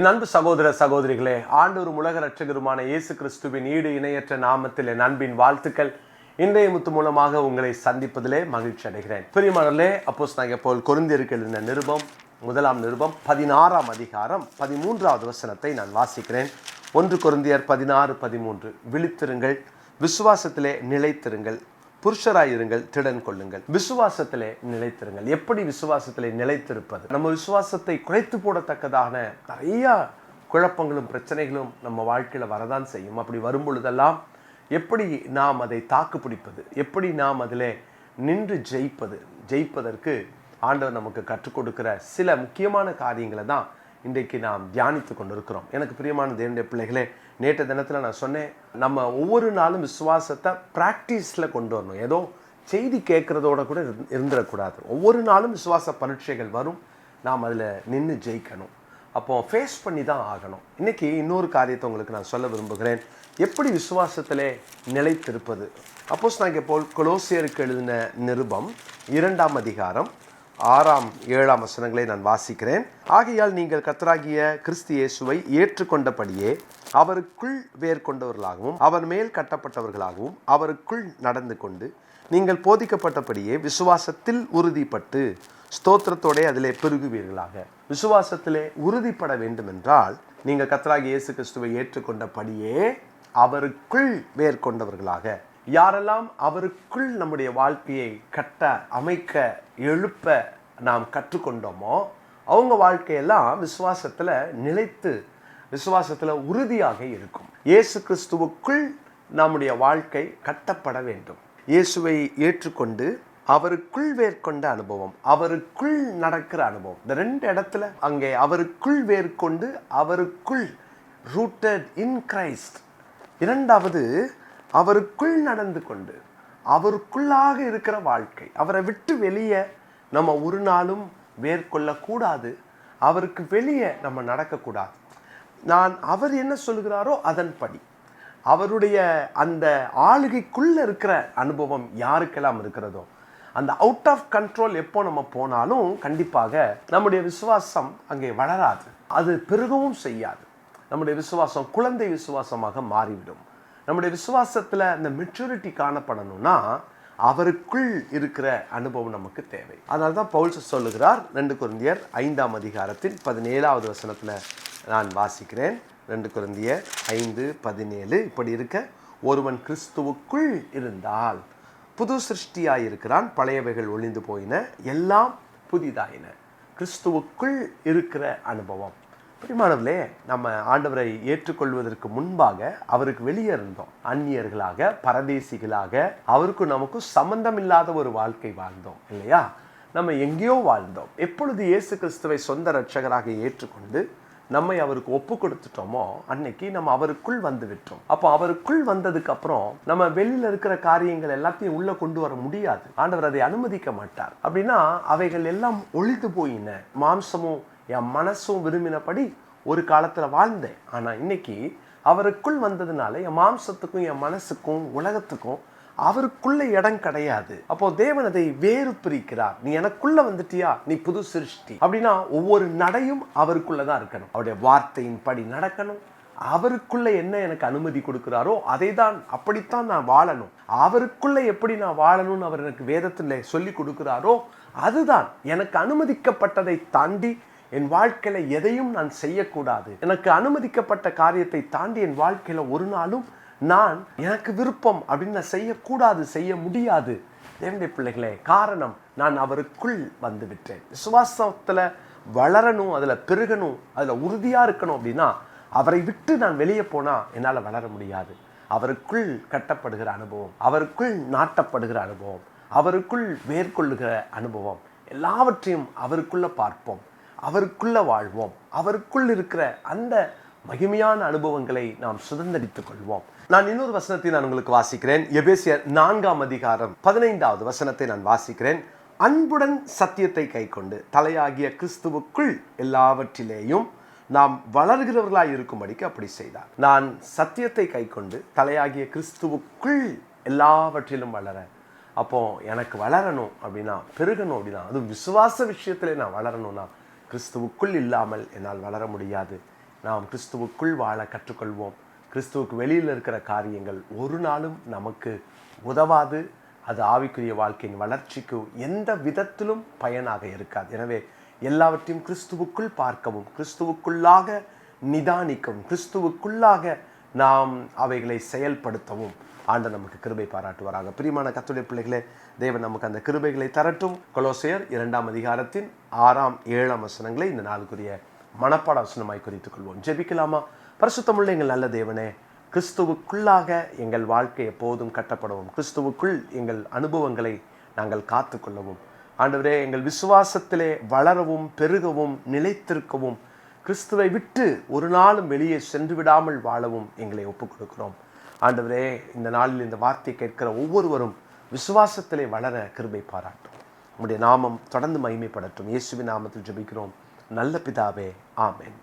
என் அன்பு சகோதர சகோதரிகளே, ஆண்டவரும் உலக இரட்சகருமான இயேசு கிறிஸ்துவின் ஈடு இணையற்ற நாமத்தில் என் அன்பின் வாழ்த்துக்கள். இன்றைய முத்து மூலமாக உங்களை சந்திப்பதிலே மகிழ்ச்சி அடைகிறேன். பிரியமானவர்களே, அப்போஸ்தலனாகிய பவுல் கொரிந்தியருக்கு எழுதின நிருபம், முதலாம் நிருபம் 16ஆம் அதிகாரம் 13வது வசனத்தை நான் வாசிக்கிறேன். 1 கொரிந்தியர் 16:13. விழித்திருங்கள், விசுவாசத்திலே நிலைத்திருங்கள், புருஷராயிருங்கள், திடன் கொள்ளுங்கள். விசுவாசத்திலே நிலைத்திருங்கள். எப்படி விசுவாசத்திலே நிலைத்திருப்பது? நம்ம விசுவாசத்தை குறைத்து போடத்தக்கதான நிறைய குழப்பங்களும் பிரச்சனைகளும் நம்ம வாழ்க்கையில் வரதான் செய்யும். அப்படி வரும் பொழுதெல்லாம் எப்படி நாம் அதை தாக்கு பிடிப்பது, எப்படி நாம் அதில் நின்று ஜெயிப்பதற்கு ஆண்டவர் நமக்கு கற்றுக் கொடுக்கிற சில முக்கியமான காரியங்களை தான் இன்றைக்கு நாம் தியானித்து கொண்டு இருக்கிறோம். எனக்கு பிரியமான தேவனுடைய பிள்ளைகளே, நேற்று தினத்தில் நான் சொன்னேன், நம்ம ஒவ்வொரு நாளும் விசுவாசத்தை ப்ராக்டிஸில் கொண்டு வரணும். ஏதோ செய்தி கேட்குறதோட கூட இருந்துடக்கூடாது. ஒவ்வொரு நாளும் விசுவாச பரீட்சைகள் வரும், நாம் அதில் நின்று ஜெயிக்கணும். அப்போது ஃபேஸ் பண்ணி தான் ஆகணும். இன்றைக்கி இன்னொரு காரியத்தை உங்களுக்கு நான் சொல்ல விரும்புகிறேன். எப்படி விசுவாசத்திலே நிலைத்திருப்பது? அப்போஸ்தலனாகிய பவுல் கொலோசியருக்கு எழுதின நிருபம் 2ஆம் அதிகாரம் 6ஆம் 7ஆம் வசனங்களை நான் வாசிக்கிறேன். ஆகையால் நீங்கள் கர்த்தராகிய கிறிஸ்து இயேசுவை ஏற்றுக்கொண்டபடியே அவருக்குள் வேர் கொண்டவர்களாகவும் அவர் மேல் கட்டப்பட்டவர்களாகவும் அவருக்குள் நடந்து கொண்டு நீங்கள் போதிக்கப்பட்டபடியே விசுவாசத்தில் உறுதிப்பட்டு ஸ்தோத்திரத்தோட அதிலே பெருகுவீர்களாக. விசுவாசத்திலே உறுதிப்பட வேண்டும் என்றால் நீங்கள் கர்த்தராகிய இயேசு கிறிஸ்துவை ஏற்றுக்கொண்டபடியே அவருக்குள் வேர் கொண்டவர்களாக. யாரெல்லாம் அவருக்குள் நம்முடைய வாழ்க்கையை கட்ட, அமைக்க, எழுப்ப நாம் கற்றுக்கொண்டோமோ அவங்க வாழ்க்கையெல்லாம் விசுவாசத்தில் நிலைத்து, விசுவாசத்தில் உறுதியாக இருக்கும். இயேசு கிறிஸ்துவுக்குள் நம்முடைய வாழ்க்கை கட்டப்பட வேண்டும். இயேசுவை ஏற்றுக்கொண்டு அவருக்குள் வேர்கொண்ட அனுபவம், அவருக்குள் நடக்கிற அனுபவம். இந்த 2 இடத்துல அங்கே அவருக்குள் வேர்கொண்டு, அவருக்குள் ரூட்டட் இன் கிரைஸ்ட். இரண்டாவது அவருக்குள் நடந்து கொண்டு, அவருக்குள்ளாக இருக்கிற வாழ்க்கை. அவரை விட்டு வெளியே நம்ம ஒரு நாளும் வேர்கொள்ளக்கூடாது. அவருக்கு வெளியே நம்ம நடக்கக்கூடாது. அவர் என்ன சொல்கிறாரோ அதன்படி, அவருடைய அந்த ஆளுகைக்குள்ளே இருக்கிற அனுபவம் யாருக்கெல்லாம் இருக்கிறதோ, அந்த அவுட் ஆஃப் கண்ட்ரோல் எப்போ நம்ம போனாலும் கண்டிப்பாக நம்முடைய விசுவாசம் அங்கே வளராது, அது பெருகவும் செய்யாது. நம்முடைய விசுவாசம் குழந்தை விசுவாசமாக மாறிவிடும். நம்முடைய விசுவாசத்தில் இந்த மெச்சூரிட்டி காணப்படணும்னா அவருக்குள் இருக்கிற அனுபவம் நமக்கு தேவை. அதனால தான் பவுல் சொல்லுகிறார், 2 கொரிந்தியர் 5ஆம் அதிகாரத்தின் 17வது வசனத்தில் நான் வாசிக்கிறேன். 2 கொரிந்தியர் 5:17. இப்படி இருக்க, ஒருவன் கிறிஸ்துவுக்குள் இருந்தால் புது சிருஷ்டியாய் இருக்கிறான், பழையவைகள் ஒளிந்து போயின, எல்லாம் புதிதாயின. கிறிஸ்துவுக்குள் இருக்கிற அனுபவம். பிரியமானவர்களே, நம்ம ஆண்டவரை ஏற்றுக்கொள்வதற்கு முன்பாக அவருக்கு வெளியே இருந்தோம். அந்நியர்களாக, பரதேசிகளாக, அவருக்கும் நமக்கும் சம்பந்தம் இல்லாத ஒரு வாழ்க்கை வாழ்ந்தோம் இல்லையா? நம்ம எங்கேயோ வாழ்ந்தோம். எப்பொழுது இயேசு கிறிஸ்துவை சொந்த இரட்சகராக ஏற்றுக்கொண்டு நம்மை அவருக்கு ஒப்பு கொடுத்துட்டோமோ அன்னைக்கு நம்ம அவருக்குள் வந்து விட்டோம். அப்போ அவருக்குள் வந்ததுக்கு அப்புறம் நம்ம வெளியில இருக்கிற காரியங்கள் எல்லாத்தையும் உள்ள கொண்டு வர முடியாது. ஆண்டவர் அதை அனுமதிக்க மாட்டார். அப்படின்னா அவைகள் எல்லாம் ஒழித்து போயின. மாம்சமும் என் மனசும் விரும்பினபடி ஒரு காலத்தில் வாழ்ந்தேன். ஆனால் இன்னைக்கு அவருக்குள் வந்ததுனால என் மாம்சத்துக்கும் என் மனசுக்கும் உலகத்துக்கும் அவருக்குள்ள இடம் கிடையாது. அப்போ தேவன் அதை வேறு பிரிக்கிறார். நீ எனக்குள்ள வந்துட்டியா, நீ புது சிருஷ்டி. அப்படின்னா ஒவ்வொரு நடையும் அவருக்குள்ளதான் இருக்கணும். அவருடைய வார்த்தையின் படி நடக்கணும். அவருக்குள்ள என்ன எனக்கு அனுமதி கொடுக்கிறாரோ அதை தான், அப்படித்தான் நான் வாழணும். அவருக்குள்ள எப்படி நான் வாழணும்னு அவர் எனக்கு வேதத்தில் சொல்லி கொடுக்கிறாரோ அதுதான். எனக்கு அனுமதிக்கப்பட்டதை தாண்டி என் வாழ்க்கையில எதையும் நான் செய்யக்கூடாது. எனக்கு அனுமதிக்கப்பட்ட காரியத்தை தாண்டி என் வாழ்க்கையில ஒரு நாளும் நான் எனக்கு விருப்பம் அப்படின்னு நான் செய்யக்கூடாது, செய்ய முடியாது. தேவனுடைய பிள்ளைகளே, காரணம் நான் அவருக்குள் வந்து விட்டேன். விசுவாசத்துல வளரணும், அதுல பெருகணும், அதுல உறுதியா இருக்கணும். அப்படின்னா அவரை விட்டு நான் வெளியே போனா என்னால் வளர முடியாது. அவருக்குள் கட்டப்படுகிற அனுபவம், அவருக்குள் நாட்டப்படுகிற அனுபவம், அவருக்குள் வேர்கொள்ளுகிற அனுபவம், எல்லாவற்றையும் அவருக்குள்ள பார்ப்போம், அவருக்குள்ள வாழ்வோம். அவருக்குள் இருக்கிற அந்த மகிமையான அனுபவங்களை நாம் சுதந்திரித்துக் கொள்வோம். நான் இன்னொரு வசனத்தை நான் உங்களுக்கு வாசிக்கிறேன். எபேசியர் 4ஆம் அதிகாரம் 15வது வசனத்தை நான் வாசிக்கிறேன். அன்புடன் சத்தியத்தை கைக்கொண்டு தலையாகிய கிறிஸ்துவுக்குள் எல்லாவற்றிலேயும் நாம் வளர்கிறவர்களாய் இருக்கும்படிக்கு அப்படி செய்தார். நான் சத்தியத்தை கைக்கொண்டு தலையாகிய கிறிஸ்துவுக்குள் எல்லாவற்றிலும் வளர. அப்போ எனக்கு வளரணும் அப்படின்னா, பெருகணும் அப்படின்னா, அதுவும் விசுவாச விஷயத்திலே நான் வளரணும்னா கிறிஸ்துவுக்குள் இல்லாமல் என்னால் வளர முடியாது. நாம் கிறிஸ்துவுக்குள் வாழ கற்றுக்கொள்வோம். கிறிஸ்துவுக்கு வெளியில் இருக்கிற காரியங்கள் ஒரு நாளும் நமக்கு உதவாது. அது ஆவிக்குரிய வாழ்க்கையின் வளர்ச்சிக்கு எந்த விதத்திலும் பயனாக இருக்காது. எனவே எல்லாவற்றையும் கிறிஸ்துவுக்குள் பார்க்கவும், கிறிஸ்துவுக்குள்ளாக நிதானிக்கவும், கிறிஸ்துவுக்குள்ளாக நாம் அவைகளை செயல்படுத்தவும் ஆண்டவர் நமக்கு கிருபை பாராட்டுவாராக. பிரியமான கர்த்தருடைய பிள்ளைகளே, தேவன் நமக்கு அந்த கிருபைகளை தரட்டும். கொலோசையர் 2 அதிகாரத்தின் 6, 7 வசனங்களை இந்த நாளுக்குரிய மனப்பாட வசனமாய் குறித்துக் கொள்வோம். ஜெபிக்கலாமா? பரிசுத்தமுள்ள எங்கள் நல்ல தேவனே, கிறிஸ்துவுக்குள்ளாக எங்கள் வாழ்க்கை எப்போதும் கட்டப்படவும், கிறிஸ்துவுக்குள் எங்கள் அனுபவங்களை நாங்கள் காத்துக்கொள்ளவும், ஆண்டவரே எங்கள் விசுவாசத்திலே வளரவும், பெருகவும், நிலைத்திருக்கவும், கிறிஸ்துவை விட்டு ஒரு நாளும் வெளியே சென்று விடாமல் வாழவும் எங்களை ஒப்புக் கொடுக்கிறோம். ஆண்டவரே, இந்த நாளில் இந்த வார்த்தை கேட்கிற ஒவ்வொருவரும் விசுவாசத்திலே வளர கிருபை பாராட்டும். உம்முடைய நாமம் தொடர்ந்து மகிமைப்படட்டும். இயேசுவின் நாமத்தில் ஜெபிக்கிறோம் நல்ல பிதாவே, ஆமென்.